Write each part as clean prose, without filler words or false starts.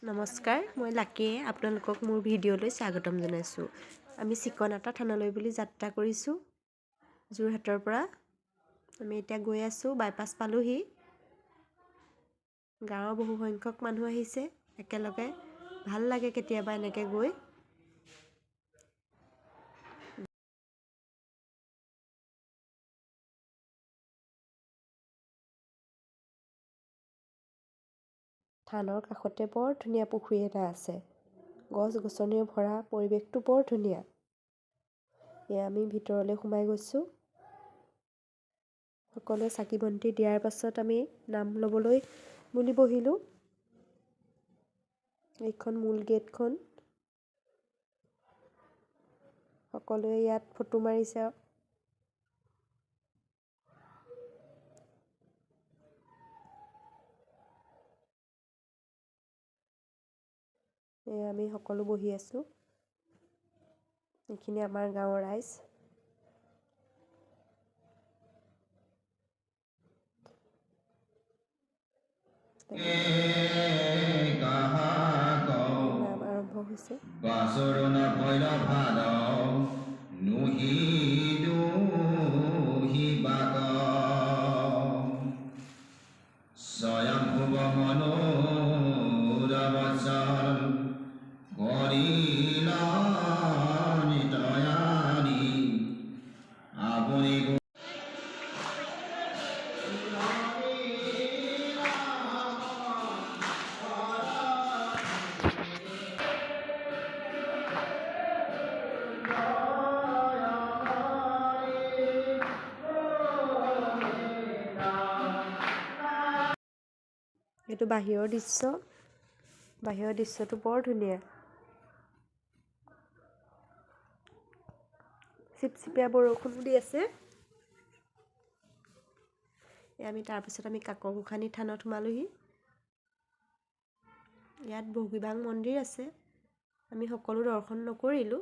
নমস্কাৰ, মই লাকীয়ে আপোনালোকক মোৰ ভিডিঅ'লৈ স্বাগতম জনাইছোঁ। আমি চিকনাটা থানালৈ বুলি যাত্ৰা কৰিছোঁ যোৰহাটৰ পৰা। আমি এতিয়া গৈ আছোঁ, বাইপাছ পালোহি। গাঁৱৰ বহু সংখ্যক মানুহ আহিছে একেলগে, ভাল লাগে কেতিয়াবা এনেকৈ গৈ। থানৰ কাষতে বৰ ধুনীয়া পুখুৰী এটা আছে। গছ-গছনিৰে ভৰা, পৰিৱেশটো বৰ ধুনীয়া। এয়া আমি ভিতৰলৈ সোমাই গৈছোঁ। সকলোৱে চাকি-বন্তি দিয়াৰ পাছত আমি নাম ল'বলৈ বুলি বহিলোঁ। এইখন মূল গেটখন। সকলোৱে ইয়াত ফটো মাৰিছে। আমি সকলো বহি আছোঁ। এইখিনি আমাৰ গাঁৱৰ ৰাইজ। নাম আৰম্ভ হৈছে। এইটো বাহিৰৰ দৃশ্য। বাহিৰৰ দৃশ্যটো বৰ ধুনীয়া। চিপচিপীয়া বৰষুণো দি আছে। আমি তাৰপিছত কাকগোসানী থানত সোমালোহি। ইয়াত বগীবাং মন্দিৰ আছে। আমি সকলো দৰ্শন নকৰিলোঁ।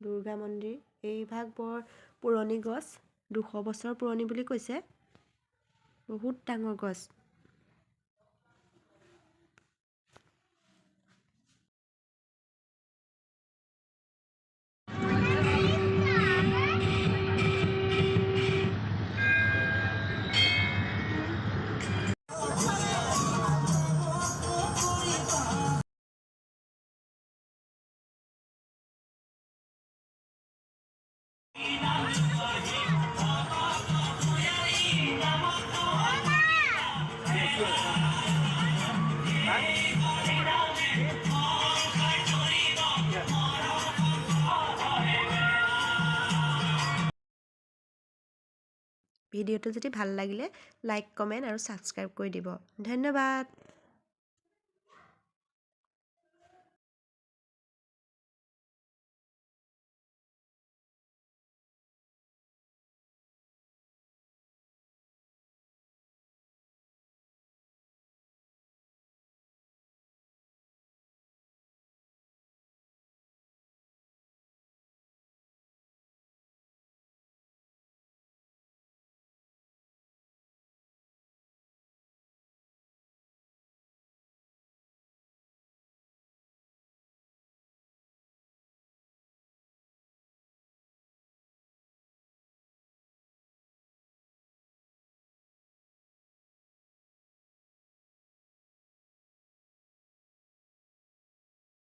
দুৰ্গা মন্দিৰ। এই ভাগ বৰ পুৰণি গছ। 200 বছৰ পুৰণি বুলি কৈছে। বহুত ডাঙৰ গছ। ভিডিঅ'টো যদি ভাল লাগিলে লাইক, কমেণ্ট আৰু ছাবস্ক্ৰাইব কৰি দিব। ধন্যবাদ।